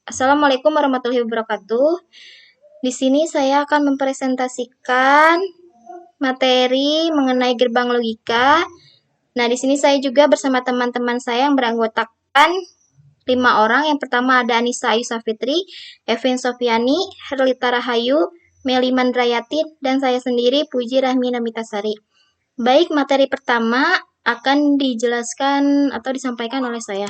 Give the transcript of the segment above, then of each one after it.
Assalamualaikum warahmatullahi wabarakatuh. Di sini saya akan mempresentasikan materi mengenai gerbang logika. Nah, di sini saya juga bersama teman-teman saya yang beranggotakan 5 orang. Yang pertama ada Anissa Ayu Safitri, Evin Sofiani, Herlita Rahayu, Meli Mandrayati, dan saya sendiri Puji Rahmi Namitasari. Baik, materi pertama akan dijelaskan atau disampaikan oleh saya.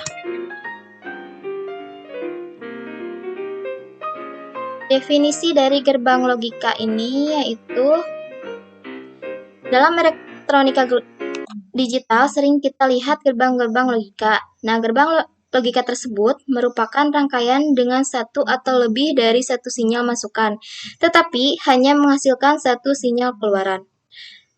Definisi dari gerbang logika ini yaitu dalam elektronika digital sering kita lihat gerbang-gerbang logika. Nah, gerbang logika tersebut merupakan rangkaian dengan satu atau lebih dari satu sinyal masukan, tetapi hanya menghasilkan satu sinyal keluaran.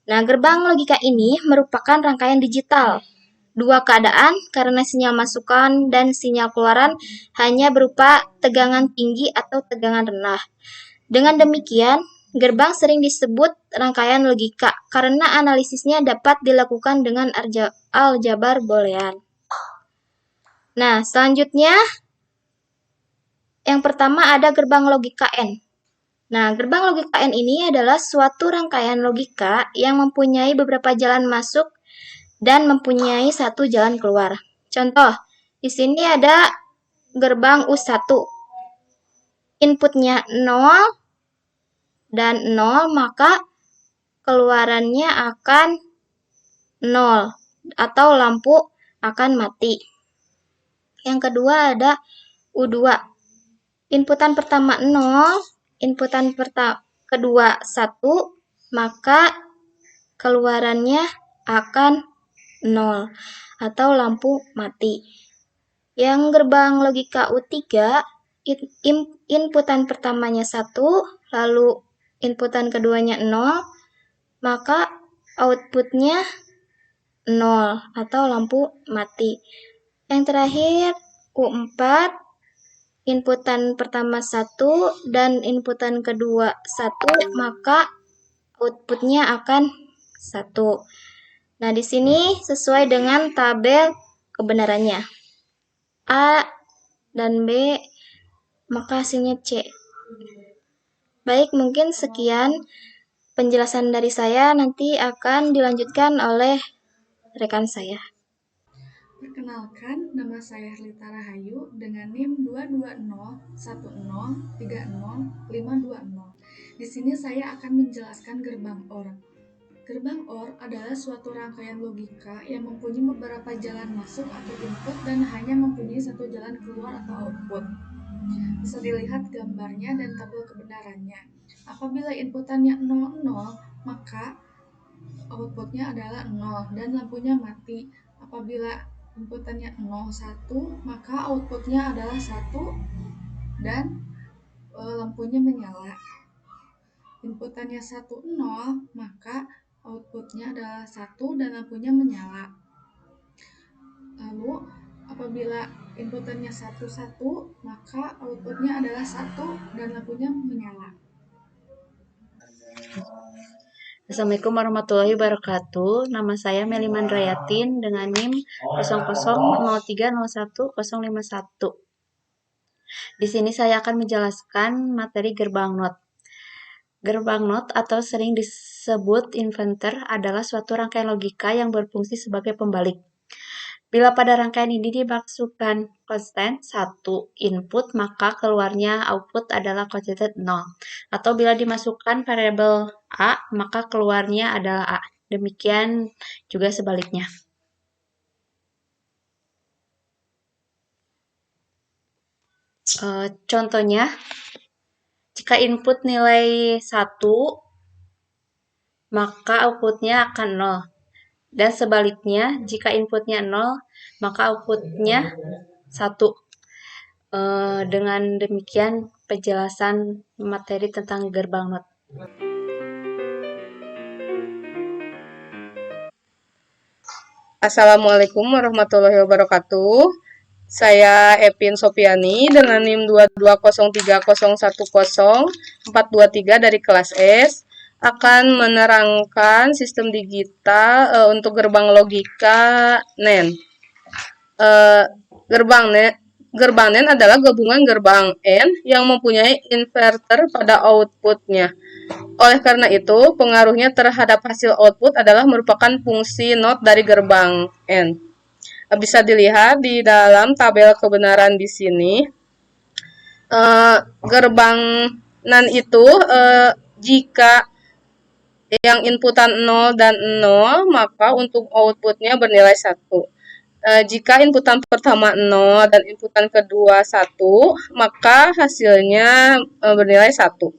Nah, gerbang logika ini merupakan rangkaian digital. Dua keadaan karena sinyal masukan dan sinyal keluaran hanya berupa tegangan tinggi atau tegangan rendah. Dengan demikian, gerbang sering disebut rangkaian logika karena analisisnya dapat dilakukan dengan aljabar boolean. Nah, selanjutnya yang pertama ada gerbang logika N. Nah, gerbang logika N ini adalah suatu rangkaian logika yang mempunyai beberapa jalan masuk dan mempunyai satu jalan keluar. Contoh, di sini ada gerbang U1. Inputnya 0 dan 0, maka keluarannya akan 0 atau lampu akan mati. Yang kedua ada U2. Inputan pertama 0, inputan kedua 1, maka keluarannya akan 0 atau lampu mati. Yang gerbang logika U3, inputan pertamanya 1, lalu inputan keduanya 0, maka outputnya 0 atau lampu mati. Yang terakhir U4, inputan pertama 1 dan inputan kedua 1, maka outputnya akan 1. Nah, di sini sesuai dengan tabel kebenarannya. A dan B, maka hasilnya C. Baik, mungkin sekian penjelasan dari saya, nanti akan dilanjutkan oleh rekan saya. Perkenalkan, nama saya Herlita Rahayu dengan NIM 22010303050. Di sini saya akan menjelaskan gerbang OR. Gerbang OR adalah suatu rangkaian logika yang mempunyai beberapa jalan masuk atau input dan hanya mempunyai satu jalan keluar atau output. Bisa dilihat gambarnya dan tabel kebenarannya. Apabila inputannya 00, maka outputnya adalah 0 dan lampunya mati. Apabila inputannya 01, maka outputnya adalah 1 dan lampunya menyala. Inputannya 10, maka outputnya adalah 1 dan lampunya menyala. Lalu apabila inputannya 11, maka outputnya adalah 1 dan lampunya menyala. Assalamualaikum warahmatullahi wabarakatuh. Nama saya Meli Mandrayatin dengan NIM 00030101. Di sini saya akan menjelaskan materi gerbang NOT. Gerbang NOT atau sering disebut inverter adalah suatu rangkaian logika yang berfungsi sebagai pembalik. Bila pada rangkaian ini dimasukkan konstan 1 input, maka keluarnya output adalah konstan 0. Atau bila dimasukkan variabel A, maka keluarnya adalah A. Demikian juga sebaliknya. Contohnya, jika input nilai 1, maka outputnya akan 0. Dan sebaliknya, jika inputnya 0, maka outputnya 1. Dengan demikian penjelasan materi tentang gerbang NOT. Assalamualaikum warahmatullahi wabarakatuh. Saya Evin Sofiani dengan NIM 22030101423 dari kelas S akan menerangkan sistem digital untuk gerbang logika NEN. Gerbang Gerbang NAND adalah gabungan gerbang N yang mempunyai inverter pada outputnya. Oleh karena itu, pengaruhnya terhadap hasil output adalah merupakan fungsi NOT dari gerbang N. Bisa dilihat di dalam tabel kebenaran di sini. Gerbang NAND itu jika yang inputan 0 dan 0, maka untuk outputnya bernilai 1. Jika inputan pertama 0 dan inputan kedua 1, maka hasilnya bernilai 1.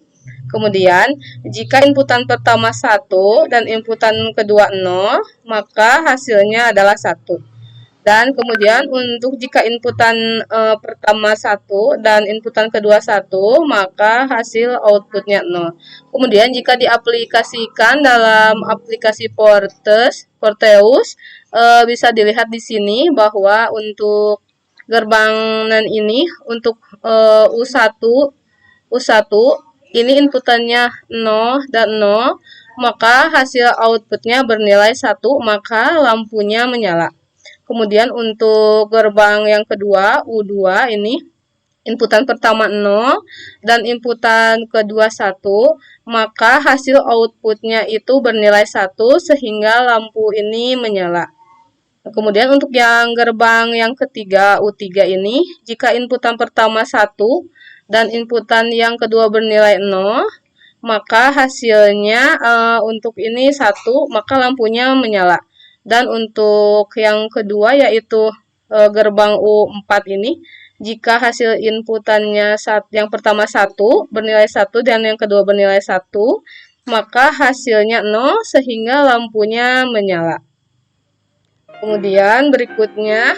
Kemudian, jika inputan pertama 1 dan inputan kedua 0, maka hasilnya adalah 1. Dan kemudian untuk jika inputan pertama 1 dan inputan kedua 1, maka hasil outputnya 0. Kemudian jika diaplikasikan dalam aplikasi Porteus, bisa dilihat di sini bahwa untuk gerbang NAND ini untuk U1 ini inputannya 0 dan 0, maka hasil outputnya bernilai 1, maka lampunya menyala. Kemudian untuk gerbang yang kedua, U2 ini, inputan pertama 0 dan inputan kedua 1, maka hasil outputnya itu bernilai 1 sehingga lampu ini menyala. Kemudian untuk yang gerbang yang ketiga, U3 ini, jika inputan pertama 1 dan inputan yang kedua bernilai 0, maka hasilnya untuk ini 1, maka lampunya menyala. Dan untuk yang kedua yaitu gerbang U4 ini, jika hasil inputannya yang pertama 1 bernilai 1 dan yang kedua bernilai 1, maka hasilnya 0 sehingga lampunya menyala. Kemudian berikutnya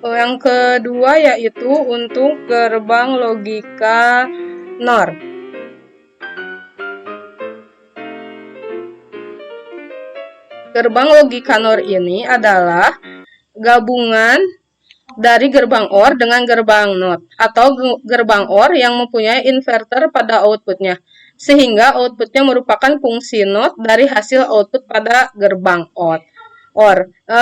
yang kedua yaitu untuk gerbang logika NOR. Gerbang logika NOR ini adalah gabungan dari gerbang OR dengan gerbang NOT atau gerbang OR yang mempunyai inverter pada outputnya, sehingga outputnya merupakan fungsi NOT dari hasil output pada gerbang OR.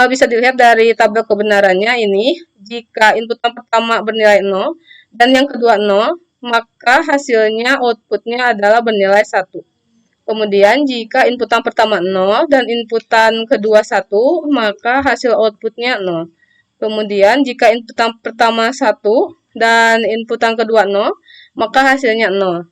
Bisa dilihat dari tabel kebenarannya ini, jika inputan pertama bernilai 0 dan yang kedua 0, maka hasilnya outputnya adalah bernilai 1. Kemudian jika inputan pertama 0 dan inputan kedua 1, maka hasil outputnya 0. Kemudian jika inputan pertama 1 dan inputan kedua 0, maka hasilnya 0.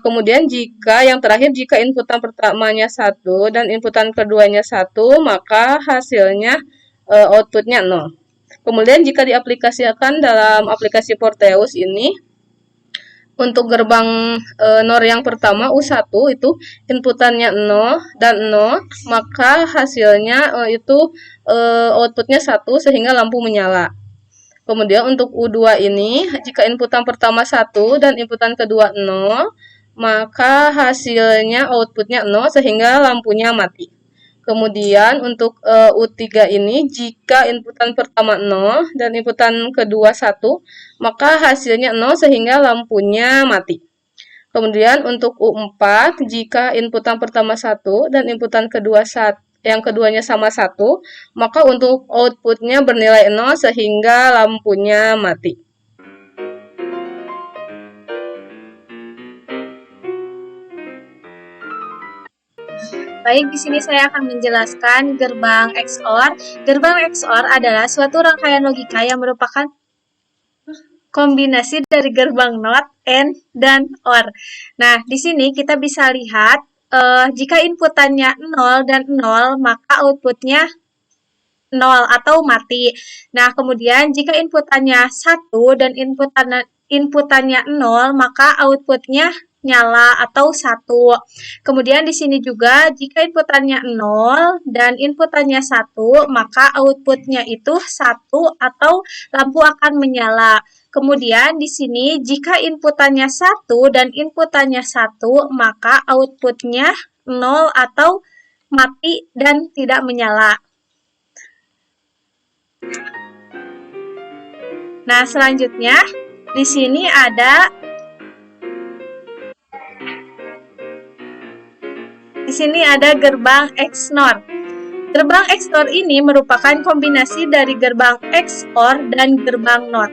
Kemudian jika yang terakhir, jika inputan pertamanya 1 dan inputan keduanya 1, maka hasilnya outputnya 0. Kemudian jika diaplikasikan dalam aplikasi Porteus ini, untuk gerbang NOR yang pertama U1 itu inputannya 0 dan 0, maka hasilnya itu outputnya 1 sehingga lampu menyala. Kemudian untuk U2 ini, jika inputan pertama 1 dan inputan kedua 0, maka hasilnya outputnya 0 sehingga lampunya mati. Kemudian untuk U3 ini, jika inputan pertama 0 dan inputan kedua 1, maka hasilnya 0 sehingga lampunya mati. Kemudian untuk U4, jika inputan pertama 1 dan inputan kedua 1, yang keduanya sama 1, maka untuk outputnya bernilai 0 sehingga lampunya mati. Baik, di sini saya akan menjelaskan gerbang XOR. Gerbang XOR adalah suatu rangkaian logika yang merupakan kombinasi dari gerbang NOT, AND, dan OR. Nah, di sini kita bisa lihat jika inputannya 0 dan 0, maka outputnya 0 atau mati. Nah, kemudian jika inputannya 1 dan inputannya 0, maka outputnya nyala atau 1. Kemudian di sini juga jika inputannya 0 dan inputannya 1, maka outputnya itu 1 atau lampu akan menyala. Kemudian di sini jika inputannya 1 dan inputannya 1, maka outputnya 0 atau mati dan tidak menyala. Nah, selanjutnya di sini Di sini ada gerbang XNOR. Gerbang XNOR ini merupakan kombinasi dari gerbang XOR dan gerbang NOT.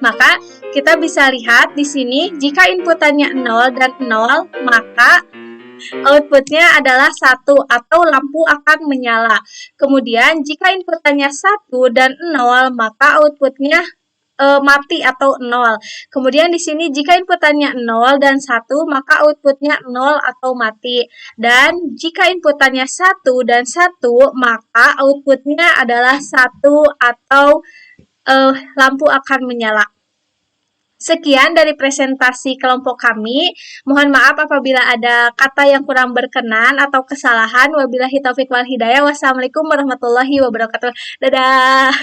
Maka kita bisa lihat di sini jika inputannya 0 dan 0, maka outputnya adalah 1 atau lampu akan menyala. Kemudian jika inputannya 1 dan 0, maka outputnya mati atau 0. Kemudian di sini jika inputannya 0 dan 1, maka outputnya 0 atau mati. Dan jika inputannya 1 dan 1, maka outputnya adalah 1 atau lampu akan menyala. Sekian dari presentasi kelompok kami. Mohon maaf apabila ada kata yang kurang berkenan atau kesalahan. Wabillahi taufiq wal hidayah. Wassalamualaikum warahmatullahi wabarakatuh. Dadah.